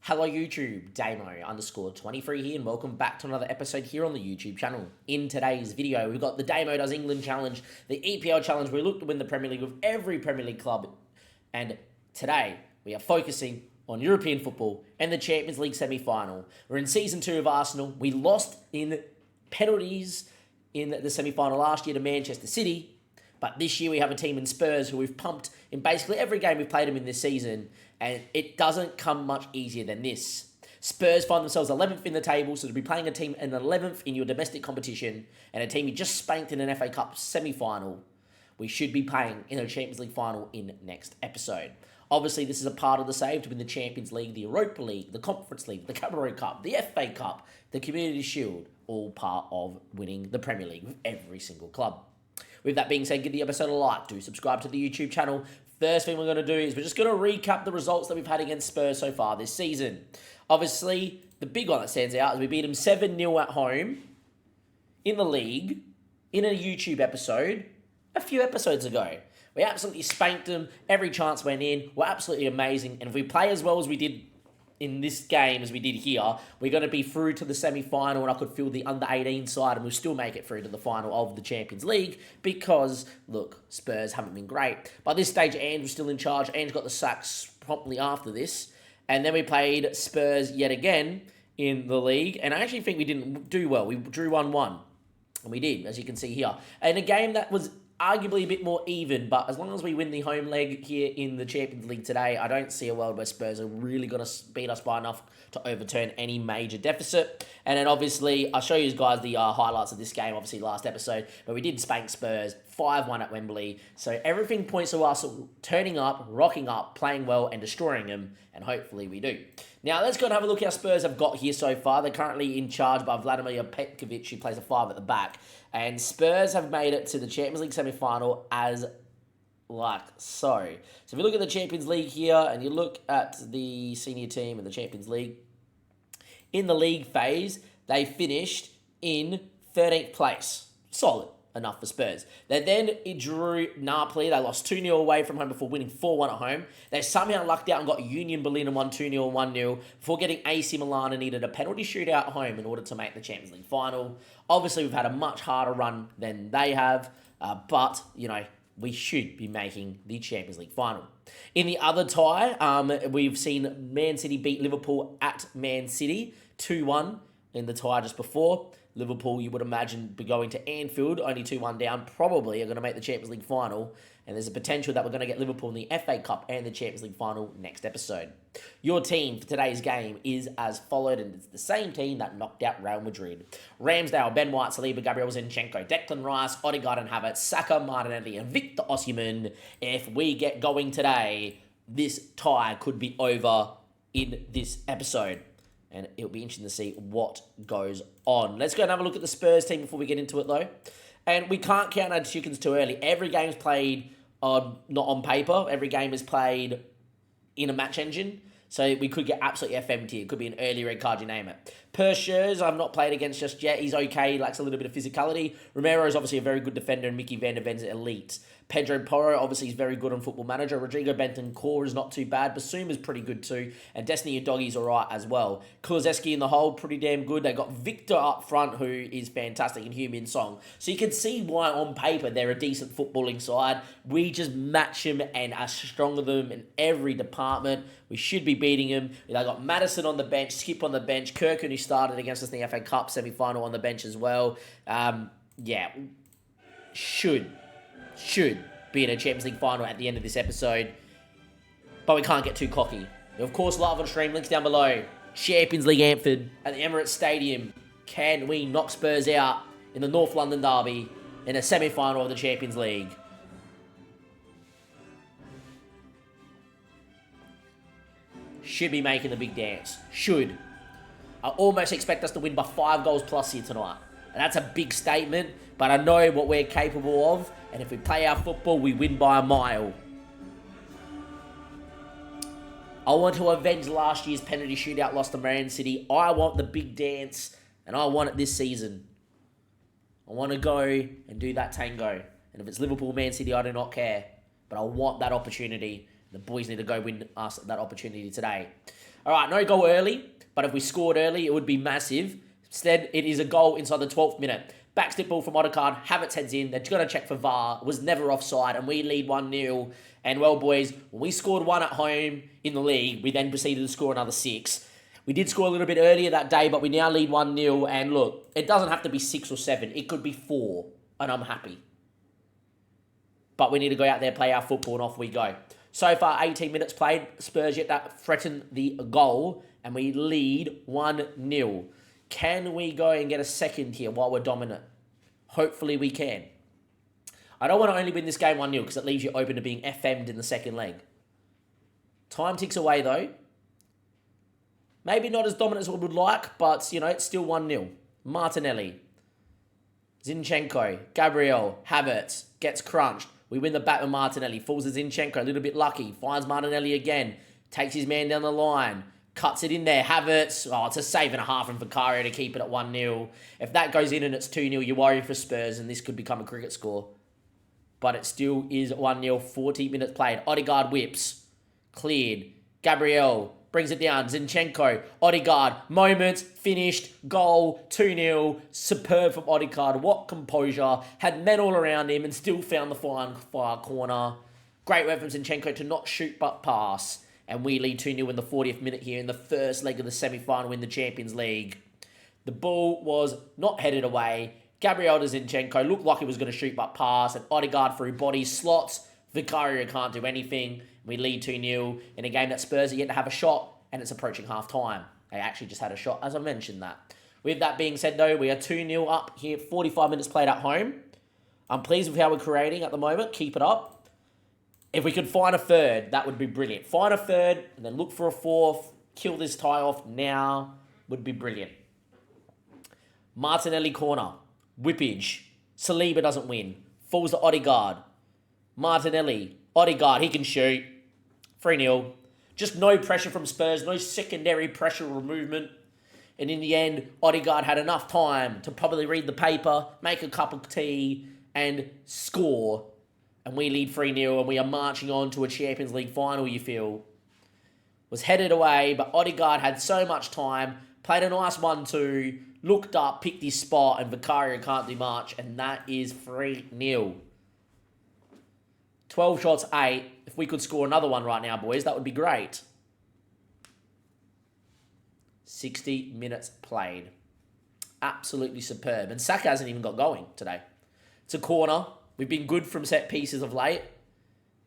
Hello YouTube, Damo_23 here and welcome back to another episode here on the YouTube channel. In today's video, we've got the Damo Does England Challenge, the EPL Challenge. We look to win the Premier League with every Premier League club. And today, we are focusing on European football and the Champions League semi-final. We're in Season 2 of Arsenal. We lost in penalties in the semi-final last year to Manchester City. But this year we have a team in Spurs who we've pumped in basically every game we've played them in this season. And it doesn't come much easier than this. Spurs find themselves 11th in the table, so to be playing a team in 11th in your domestic competition and a team you just spanked in an FA Cup semi-final, we should be playing in a Champions League final in next episode. Obviously, this is a part of the save to win the Champions League, the Europa League, the Conference League, the Carabao Cup, the FA Cup, the Community Shield, all part of winning the Premier League with every single club. With that being said, give the episode a like, do subscribe to the YouTube channel. First thing we're going to do is we're just going to recap the results that we've had against Spurs so far this season. Obviously, the big one that stands out is we beat them 7-0 at home in the league in a YouTube episode a few episodes ago. We absolutely spanked them. Every chance went in. We're absolutely amazing. And if we play as well as we did in this game as we did here, we're going to be through to the semi-final, and I could feel the under-18 side, and we'll still make it through to the final of the Champions League because, look, Spurs haven't been great. By this stage, Ange was still in charge. Ange got the sacks promptly after this, and then we played Spurs yet again in the league, and I actually think we didn't do well. We drew 1-1, and we did, as you can see here. And a game that was arguably a bit more even, but as long as we win the home leg here in the Champions League today, I don't see a world where Spurs are really going to beat us by enough to overturn any major deficit. And then obviously, I'll show you guys the highlights of this game, obviously last episode, but we did spank Spurs 5-1 at Wembley. So everything points to us turning up, rocking up, playing well, and destroying them, and hopefully we do. Now, let's go and have a look how Spurs have got here so far. They're currently in charge by Vladimir Petkovic, who plays a 5 at the back. And Spurs have made it to the Champions League semi-final as like so. So if you look at the Champions League here, and you look at the senior team in the Champions League, in the league phase, they finished in 13th place. Solid enough for Spurs. They then drew Napoli. They lost 2-0 away from home before winning 4-1 at home. They somehow lucked out and got Union Berlin and won 2-0 and 1-0 before getting AC Milan and needed a penalty shootout at home in order to make the Champions League final. Obviously, we've had a much harder run than they have, but, you know, we should be making the Champions League final. In the other tie, we've seen Man City beat Liverpool at Man City 2-1 in the tie just before. Liverpool, you would imagine, be going to Anfield, only 2-1 down, probably are going to make the Champions League final, and there's a potential that we're going to get Liverpool in the FA Cup and the Champions League final next episode. Your team for today's game is as followed, and it's the same team that knocked out Real Madrid. Ramsdale, Ben White, Saliba, Gabriel Zinchenko, Declan Rice, Odegaard and Havertz, Saka, Martinelli, and Victor Osimhen. If we get going today, this tie could be over in this episode. And it'll be interesting to see what goes on. Let's go and have a look at the Spurs team before we get into it, though. And we can't count our chickens too early. Every game's played not on paper. Every game is played in a match engine. So we could get absolutely FM'd here. It could be an early red card, you name it. Pershers, I've not played against just yet. He's okay. He lacks a little bit of physicality. Romero is obviously a very good defender, and Mickey van der Ven's elite. Pedro Porro, obviously, he's very good on Football Manager. Rodrigo Bentancur is not too bad. Basuma's pretty good too. And Destiny Udogi's all right as well. Kulusevski in the hole, pretty damn good. They got Victor up front, who is fantastic, and Heung-min Song. So you can see why, on paper, they're a decent footballing side. We just match them and are stronger than them in every department. We should be beating them. They got Madison on the bench, Skip on the bench, Kirkland, who started against us in the FA Cup semi-final, on the bench as well. Yeah, should be in a Champions League final at the end of this episode. But we can't get too cocky. Of course, live on stream, links down below. Champions League Anfield at the Emirates Stadium. Can we knock Spurs out in the North London derby in a semi-final of the Champions League? Should be making the big dance. Should. I almost expect us to win by 5 goals plus here tonight. And that's a big statement, but I know what we're capable of, and if we play our football, we win by a mile. I want to avenge last year's penalty shootout loss to Man City. I want the big dance, and I want it this season. I want to go and do that tango. And if it's Liverpool, Man City, I do not care. But I want that opportunity. The boys need to go win us that opportunity today. All right, no goal early, but if we scored early, it would be massive. Instead, it is a goal inside the 12th minute. Backstep ball from Odegaard. Havertz heads in. They're going to check for VAR. Was never offside, and we lead 1-0. And, well, boys, when we scored 1 at home in the league, we then proceeded to score another 6. We did score a little bit earlier that day, but we now lead 1-0. And, look, it doesn't have to be 6 or 7. It could be 4, and I'm happy. But we need to go out there, play our football, and off we go. So far, 18 minutes played. Spurs yet to threaten the goal, and we lead 1-0. Can we go and get a second here while we're dominant? Hopefully we can. I don't want to only win this game 1-0 because it leaves you open to being FM'd in the second leg. Time ticks away though. Maybe not as dominant as we would like, but, you know, it's still 1-0. Martinelli. Zinchenko. Gabriel. Havertz. Gets crunched. We win the bat with Martinelli. Falls to Zinchenko. A little bit lucky. Finds Martinelli again. Takes his man down the line. Cuts it in there. Havertz. Oh, it's a save and a half from Vicario to keep it at 1-0. If that goes in and it's 2-0, you worry for Spurs and this could become a cricket score. But it still is 1-0. 40 minutes played. Odegaard whips. Cleared. Gabriel brings it down. Zinchenko. Odegaard. Moments. Finished. Goal. 2-0. Superb from Odegaard. What composure. Had men all around him and still found the far corner. Great work from Zinchenko to not shoot but pass. And we lead 2-0 in the 40th minute here in the first leg of the semi-final in the Champions League. The ball was not headed away. Gabriel to Zinchenko looked like he was going to shoot but pass. And Odegaard through body slots. Vicario can't do anything. We lead 2-0 in a game that Spurs are yet to have a shot. And it's approaching half-time. They actually just had a shot, as I mentioned that. With that being said, though, we are 2-0 up here. 45 minutes played at home. I'm pleased with how we're creating at the moment. Keep it up. If we could find a third, that would be brilliant. Find a third, and then look for a fourth. Kill this tie off now would be brilliant. Martinelli corner. Whippage. Saliba doesn't win. Falls to Odegaard. Martinelli. Odegaard, he can shoot. 3-0. Just no pressure from Spurs. No secondary pressure or movement. And in the end, Odegaard had enough time to probably read the paper, make a cup of tea, and score. And we lead 3-0, and we are marching on to a Champions League final, you feel. Was headed away, but Odegaard had so much time, played a nice 1-2, looked up, picked his spot, and Vicario can't do much, and that is 3-0. 12 shots, 8. If we could score another one right now, boys, that would be great. 60 minutes played. Absolutely superb. And Saka hasn't even got going today. It's a corner. We've been good from set pieces of late.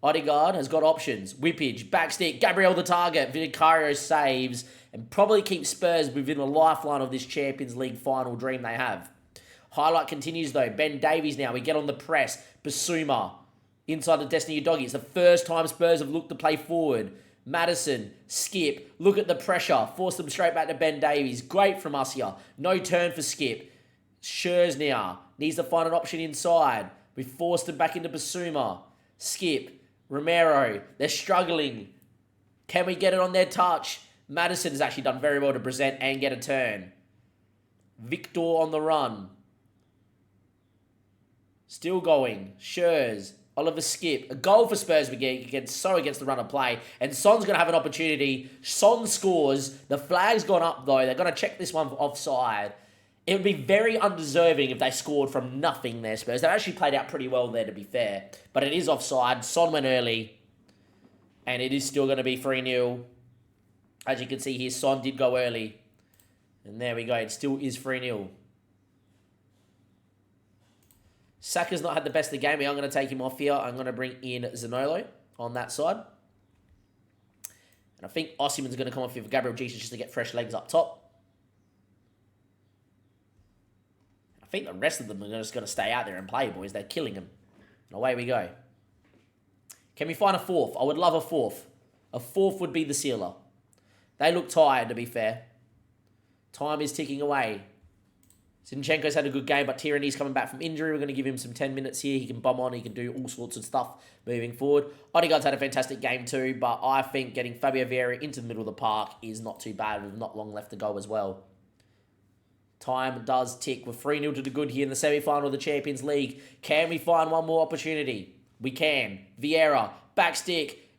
Odegaard has got options. Whippage, backstick, Gabriel the target. Vicario saves and probably keeps Spurs within a lifeline of this Champions League final dream they have. Highlight continues though. Ben Davies now. We get on the press. Basuma inside the Destiny Doggy. It's the first time Spurs have looked to play forward. Madison, Skip. Look at the pressure. Force them straight back to Ben Davies. Great from us here. No turn for Skip. Schurz now. Needs to find an option inside. We forced him back into Basuma. Skip. Romero. They're struggling. Can we get it on their touch? Madison has actually done very well to present and get a turn. Victor on the run. Still going. Schurz. Oliver Skip. A goal for Spurs against the run of play. And Son's going to have an opportunity. Son scores. The flag's gone up though. They're going to check this one for offside. It would be very undeserving if they scored from nothing there, Spurs. They actually played out pretty well there, to be fair. But it is offside. Son went early. And it is still going to be 3-0. As you can see here, Son did go early. And there we go. It still is 3-0. Saka's not had the best of the game. I'm going to take him off here. I'm going to bring in Zanolo on that side. And I think Osimhen's going to come off here for Gabriel Jesus just to get fresh legs up top. I think the rest of them are just going to stay out there and play, boys. They're killing them. And away we go. Can we find a fourth? I would love a fourth. A fourth would be the sealer. They look tired, to be fair. Time is ticking away. Zinchenko's had a good game, but Tierney's coming back from injury. We're going to give him some 10 minutes here. He can bomb on. He can do all sorts of stuff moving forward. Odegaard's had a fantastic game too, but I think getting Fabio Vieira into the middle of the park is not too bad with not long left to go as well. Time does tick. We're 3-0 to the good here in the semi-final of the Champions League. Can we find one more opportunity? We can. Vieira, backstick.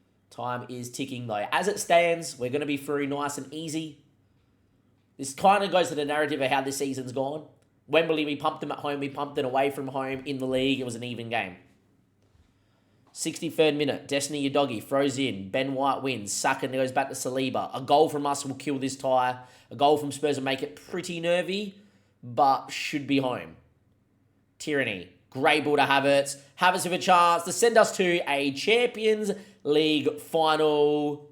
Time is ticking though. As it stands, we're going to be through nice and easy. This kind of goes to the narrative of how this season's gone. Wembley, we pumped them at home. We pumped it away from home. In the league, it was an even game. 63rd minute, Destiny Udogie throws in. Ben White wins. Saka goes back to Saliba. A goal from us will kill this tie. A goal from Spurs will make it pretty nervy, but should be home. Tyranny. Great ball to Havertz. Havertz with a chance to send us to a Champions League final.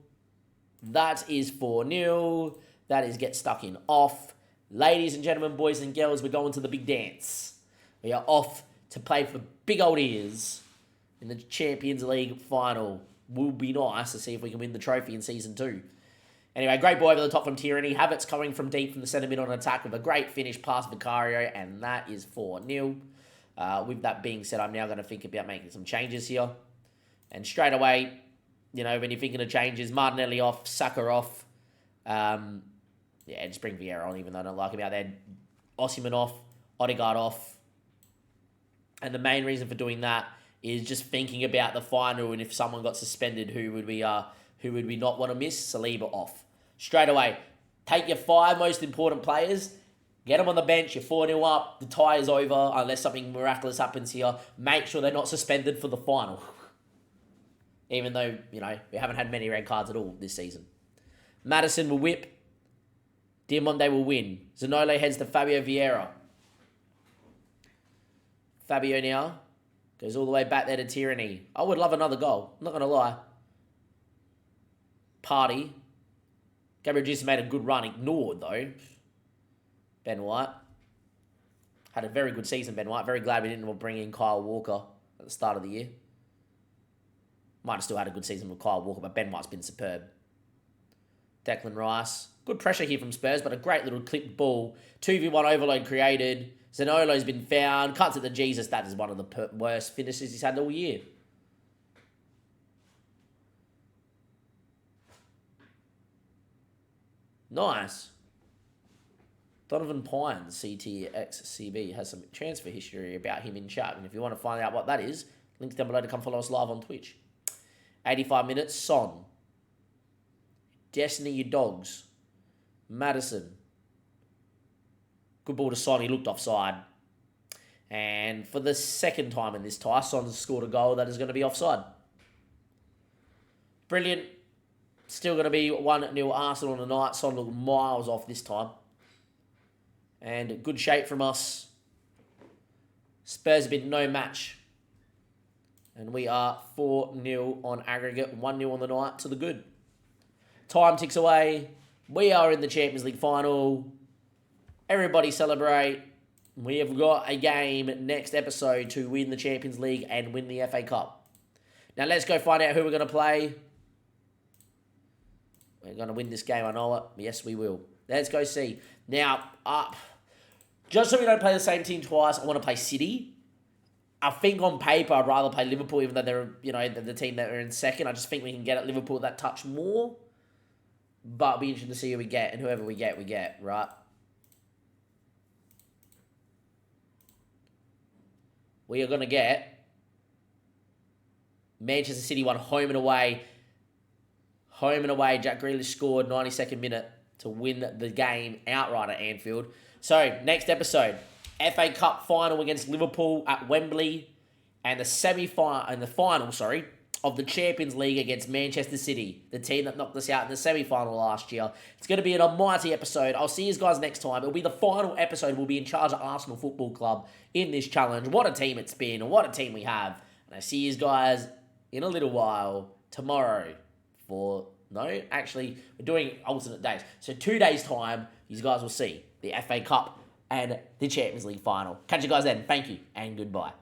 That is 4-0. That is get stuck in off. Ladies and gentlemen, boys and girls, we're going to the big dance. We are off to play for big old ears in the Champions League final. Will be nice to see if we can win the trophy in Season 2. Anyway, great ball over the top from Tyranny. Havertz coming from deep from the centre mid on attack with a great finish past Vicario, and that is 4-0. With that being said, I'm now going to think about making some changes here. And straight away, you know, when you're thinking of changes, Martinelli off, Saka off. Yeah, just bring Vieira on, even though I don't like him out there. Osimhen off, Odegaard off. And the main reason for doing that is just thinking about the final, and if someone got suspended, who would we not want to miss? Saliba off. Straight away, take your 5 most important players, get them on the bench, you're 4-0 up, the tie is over, unless something miraculous happens here. Make sure they're not suspended for the final. Even though, you know, we haven't had many red cards at all this season. Maddison will whip. Diamonde will win. Zanolo heads to Fabio Vieira. Fabio now goes all the way back there to Tyranny. I would love another goal. I'm not going to lie. Party. Gabriel Jesus made a good run. Ignored, though. Ben White. Had a very good season, Ben White. Very glad we didn't bring in Kyle Walker at the start of the year. Might have still had a good season with Kyle Walker, but Ben White's been superb. Declan Rice. Good pressure here from Spurs, but a great little clipped ball. 2v1 overload created. Zanolo's been found. Cuts it to Jesus. That is one of the worst finishes he's had all year. Nice. Donovan Pines, CTXCB, has some transfer history about him in chat. And if you want to find out what that is, links down below to come follow us live on Twitch. 85 minutes, Son. Destiny, your dogs. Maddison. Good ball to Son. He looked offside. And for the second time in this tie, Son's scored a goal that is going to be offside. Brilliant. Still going to be 1-0 Arsenal tonight. Son looked miles off this time. And good shape from us. Spurs have been no match. And we are 4-0 on aggregate. 1-0 on the night to the good. Time ticks away. We are in the Champions League final. Everybody celebrate. We have got a game next episode to win the Champions League and win the FA Cup. Now let's go find out who we're going to play. We're going to win this game, I know it. Yes, we will. Let's go see. Now, just so we don't play the same team twice, I want to play City. I think on paper I'd rather play Liverpool, even though they're, you know, the team that are in second. I just think we can get at Liverpool that touch more. But it'll be interesting to see who we get, and whoever we get, right? We are going to get Manchester City won home and away. Home and away. Jack Grealish scored 92nd minute to win the game outright at Anfield. So, next episode, FA Cup final against Liverpool at Wembley, and the final of the Champions League against Manchester City, the team that knocked us out in the semi-final last year. It's going to be an almighty episode. I'll see you guys next time. It'll be the final episode. We'll be in charge of Arsenal Football Club in this challenge. What a team it's been, and what a team we have. And I see you guys in a little while tomorrow we're doing alternate days. So 2 days' time, you guys will see the FA Cup and the Champions League final. Catch you guys then. Thank you, and goodbye.